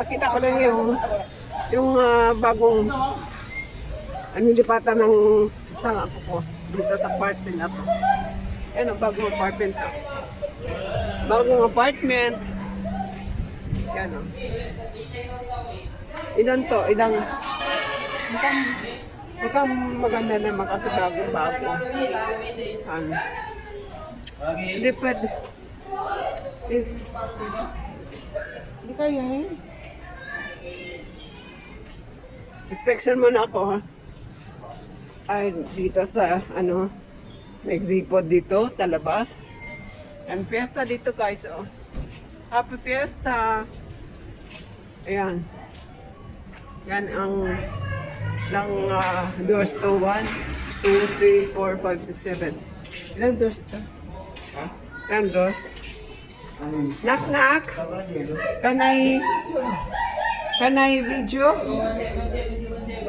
Pakita ko lang yung bagong nilipatan ng isang apo ko dito sa apartment na to. Yan ang bagong apartment to. Bagong apartment. Yan o. Ilan to? Mukhang maganda naman kasi bagong-bago. Hindi pwede. Hindi kaya eh. Inspection muna ako ha. Ay, dito sa may gripod dito sa labas. Ang fiesta dito guys oh. Happy Fiesta! Ayan. Yan ang doors to 1, 2, 3, 4, 5, 6, 7. Ilang doors to? Ha? Ilang doors? Knock knock! Can I video?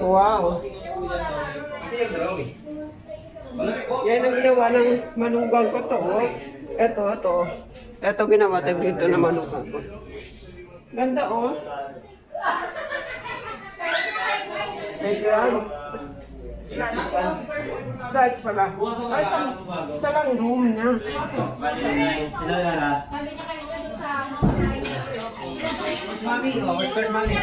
Wow! Yan ang ginawa ng manugang ko to. Oh. Ito ginawa tayo dito na manugang ko. Ganda oh. May ground. Slides pala. Ay, sa lang room niya. Mami, where's Mami?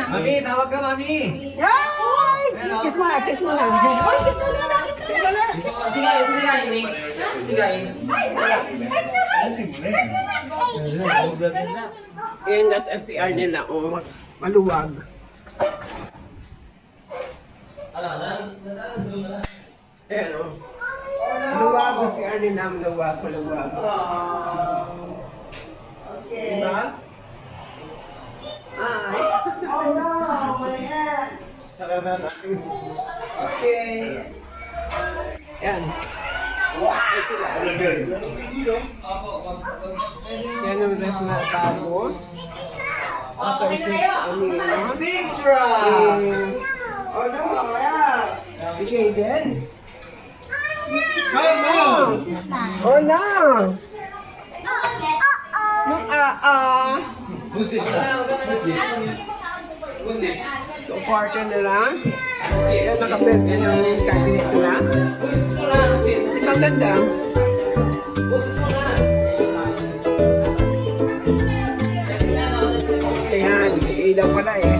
Mami, tawag ka, Mami! Yay! Kiss mo na, kiss mo na. Ay, kiss mo na, kiss mo na. Yan nas FCR nila, oh, maluwag. Ayan, oh. Maluwag, FCR nila, maluwag. Diba? Ay. Oh no, my hand! Saka na natin. Okay. Yan. Ay sila. Yan ang dress na bago. Ito is Big truck! Oh no, my hand! Jaden. Oh no! Oh no! So, partner nila. Yan, nakapit yan yung cabinet nila. Maganda. Ayan, ilaw pala eh.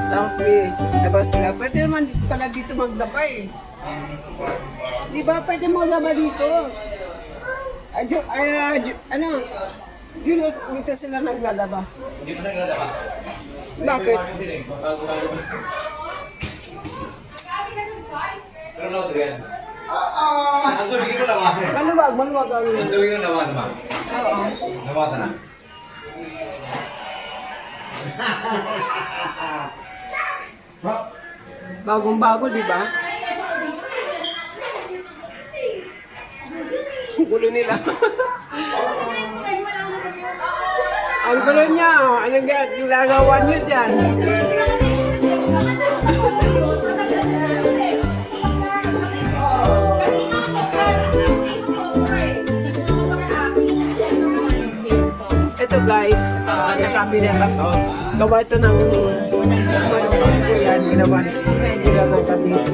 Tapos may labas sila. Pwede naman pala dito magdaba eh. Di ba pwede mo laba dito? Dito sila naglalaba. Hindi pa naglalaba. Bakit? Pero no, Adrian. Ang tubig ko nawasan. Maluwag. Ang tubig ko nawasan, ma'am. Oo. Nawasan na. Bagong-bago, di ba? Gulo nila. Ang gulo niya, anong ginagawa niyo dyan? Ito guys, nakabinet ako. Gawa ito ng yan, ginawa sila ng kabit.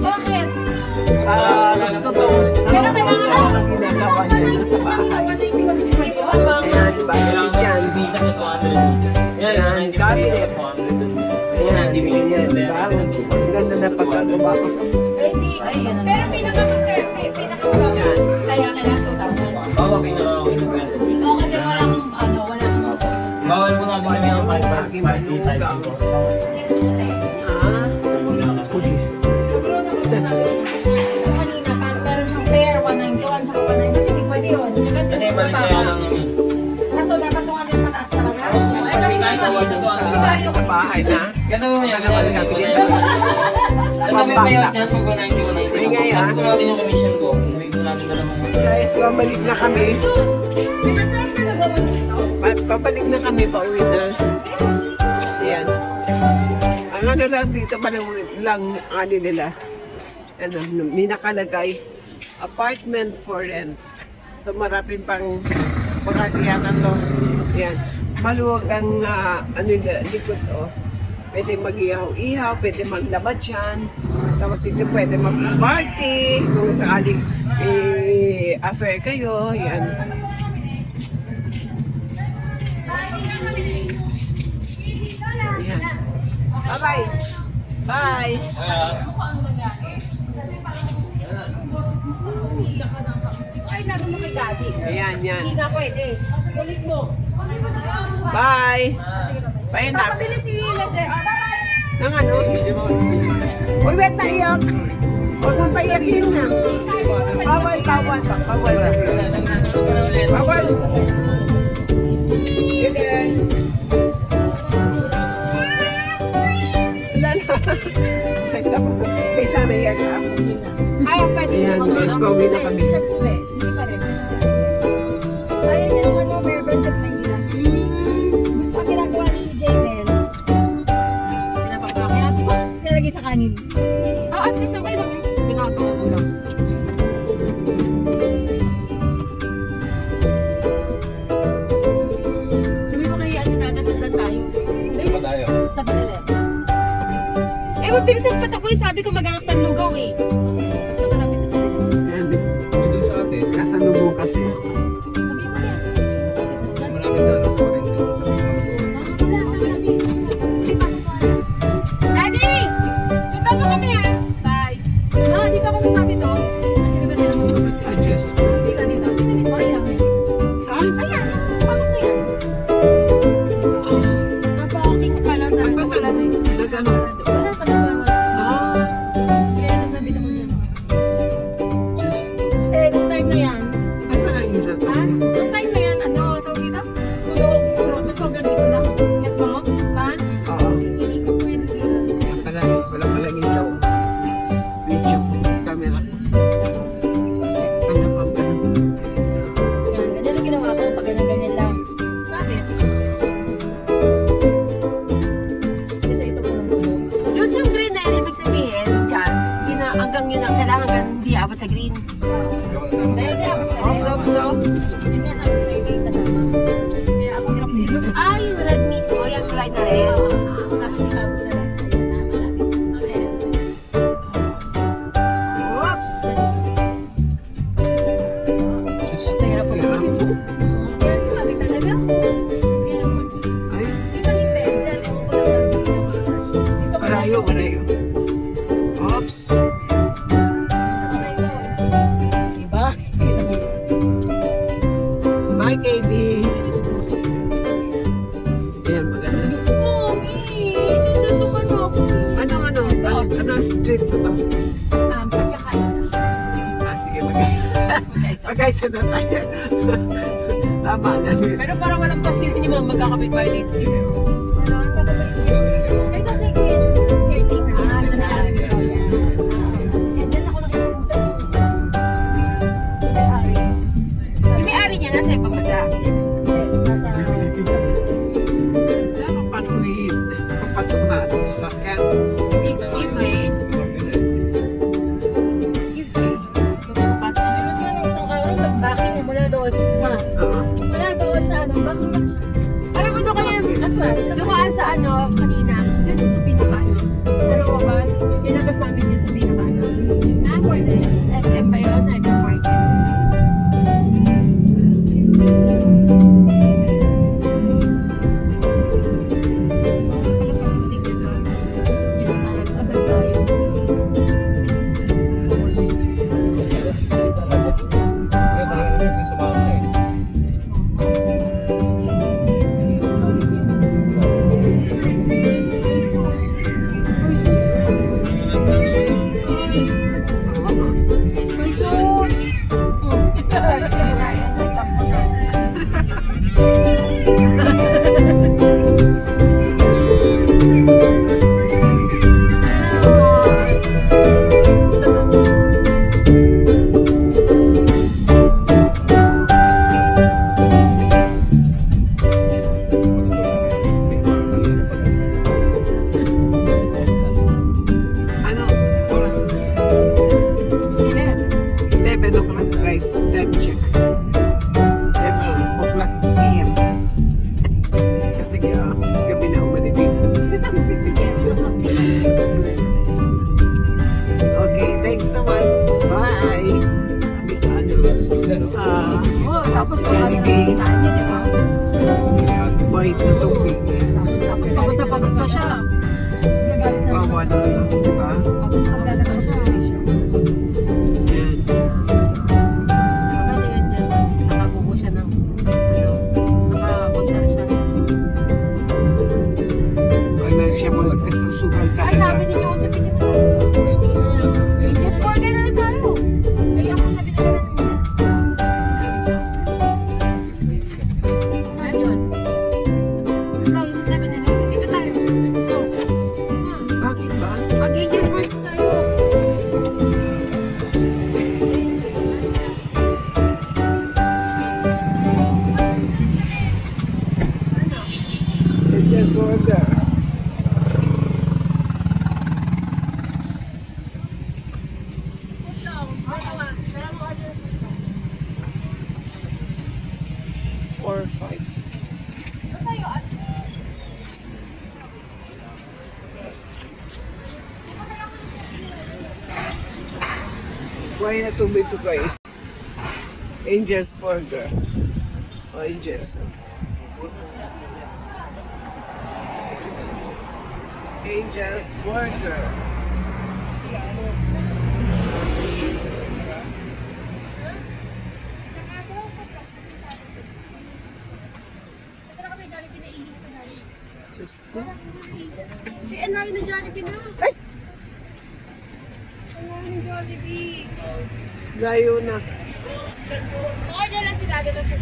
Bakit? Totoo. Pero may ang ginagawa niya sa bahay. Ayan, diba? Yan. Yan, cabinet. Ayan, yan, diba? Ang ganda na pagkagawa ko. Pero pinaka-maganda. Kaya kailangan 2,000. Oo, pinaka-winner. Oo, kasi walang Bawal mo nga ba kami ang party type dito? Police. Kanina, meron siyang pair, 191, tsaka 190. Hindi pwede yun. Kasi balik kaya lang yun. Kaso dapat yung ano mataas talaga. Kasi kahit nawasan ko Sa bahay na. Ganun mo yan. Ganun mo yan. Ang tabi payout niyan pag 190. Kasi kung natin yung commission ko, hindi ko natin dalawang Guys, pabalik na kami. Di ba sarap na nagawa dito? Pabalik na kami, pauwi na. Ayan. Ang ano lang dito pa lang ano nila. Ano, may nakalagay, apartment for rent. So marami pang pagkakiyatan to. Ayan. maluwag ang likod, oh. Pwede mag-ihaw-ihaw, pwede maglabad yan. Tapos dito pwede mag-party. Kung sakaling affair kayo, yan. Yan. Bye-bye. Bye. Ay, naroon mo kay Daddy. Ayan, yan. Hindi ka pwede. Kasi ulit mo. Bye. Bye na. Nakabili si Leje. Nang ano? Uy, wait na iyak. Huwag mong paiyakin na. Bawal, bawal. Bawal. Bawal. Wala na. Kaysa na iyak na ako. Ay, pwede siya Ayan, mag- guys, pauwi na kami. Hindi siya pwede. Hindi pa rin. Ayaw niya naman yung may friendship na nila. Gusto ang ginagawa ni Jaden. Nilagay sa kanin. At least okay lang yun. Ginagawa ko lang. Sabi mo kaya ano dadasundan tayo? Hindi ba tayo? Sa Manila. Mabilis ang patak ko eh. Sabi ko maghanap ng lugaw eh. Basta malapit na sa Manila. Ayan, Dito sa atin. kasalubong kasi. Sabi mo yan. Malapit sa ano, sa Palengke. Daddy! Sundan mo kami ha! Bye! Dito ako nasabi to. Kasi diba nila mo sobrang si Adjust. Dito, dito. Si Denise, okay lang. Saan? Ayan! Pagod na yan. Kapag-aking pala na. Wala na yung Nag-ano? wala pa na wala. Ah, Kaya nasabi na ko dyan. just. Nung time na yan. Ay, parang yun na to. Nung time na yan, ano, tawag dito? Puno, tapos hanggang dito lang. Gets mo? Ba? Oo. Iikot ko yan. Wala palang ilaw. Video camera. Kasi ano pa ba? Yan, ganyan ang ginawa ko pag ganyan lang. Sabi. Kasi ito punong-puno. Juice yung green na yan, ibig sabihin, dyan, hanggang yun ang kailangan hanggang hindi abot sa green. Dahil hindi abot sa red. So, Yun nga sabi ko sa'yo, dito tama. Kaya ako hirap nilo. Yung red mismo, yung light na red. Dapat hindi ka abot sa red. Ayan na, malapit sa red. oops. Just Nahirap ako hirap. dito. Kaya sinabi talaga. Kaya Ay, hindi malipid dyan. Ewan ko lang dito. Dito ka malayo, malayo. Oops. Diba? Bye, KD. Ayan, maganda. Mommy! Sususukan mo ako. Ano street to to? Pagkakaisa. Sige, magkaisa. Magkaisa na tayo. Tama na. Pero parang walang paskil ni Mama magkakapit tayo dito. Ano ang kapatid? Eh kasi Kuya Jules is caretaker. Eh dyan ako nakikipag-usap. May-ari. Yung may-ari niya nasa ibang bansa. Nasa... Ano paano papasok na sa sakyan? Giveaway. Giveaway. Pumapasok. Jules na ng isang araw, backing niya mula doon. Wala doon sa ano, backing lang siya. Parang ano kaya atras, dumaan sa ano, kanina, yun yung sa pinaka-ano. Sa looban, yung labas namin yun sa pinaka-ano. Pwede. SM ba yun? Hypermarket. Pala pag-tingin na doon, yun na agad tayo. Kaya talaga nagsasama ka eh. siya magkasusugal Ay, sabi talaga. din yung sabi din mo. Just burger na lang tayo. Ay, ako sabi din naman. Saan yun? Wala, yung sabi nila. Dito tayo. Ito. Bakit ba? Mag-i-just burger tayo. Angel Burger. Ito. Dalawa. Dalawa ka dyan. 4, 5, 6. Ano tayo? Kuhain na tubig to guys. Angel's Burger. O, Angel's. Angel's Burger. Ito na kami, Jollibee na ihi ko na. Just go. Eh, ang layo ng Jollibee na. Ay! Ang layo ng Jollibee. Layo na. Order lang si Dado na sa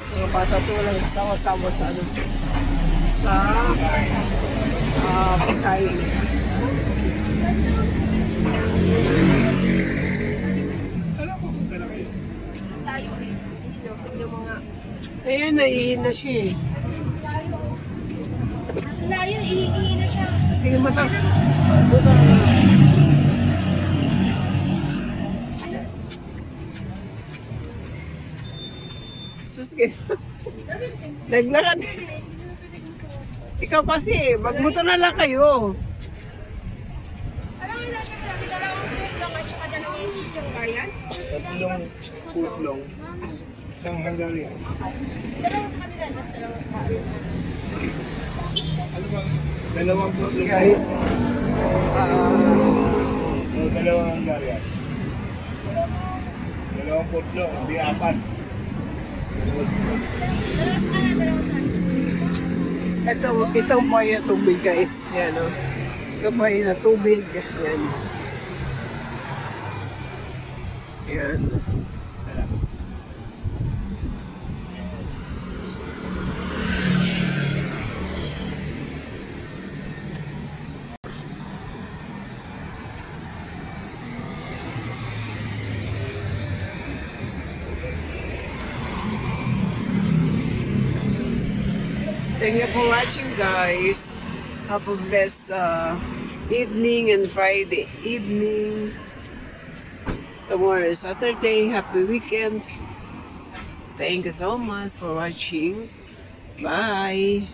Mga bata to lang sama-sama sa ano. Sa pagkain. layo eh. Hindi mo nga. Ayan, naihin na siya eh. Ang layo, ihi na siya. Sige, mata. Sus, naglakad. Ikaw kasi, magmoto na lang kayo. Alam mo lang siya, dalawang fruit lang at saka dalawang isang variant. Tatlong putlong. Isang Hungarian. Dalawa sa kanila, tapos dalawang variant. Ano bang? Dalawang putlong. Guys, O, dalawang Hungarian. Dalawang putlong. Hindi apat. Dalawa sa kanila, dalawa sa kanila. itong buhay na tubig guys. Yan o. Itong buhay na tubig. Yan. Yan. Thank you for watching, guys. Have a blessed evening and Friday evening. Tomorrow is Saturday. Happy weekend. Thank you so much for watching. Bye.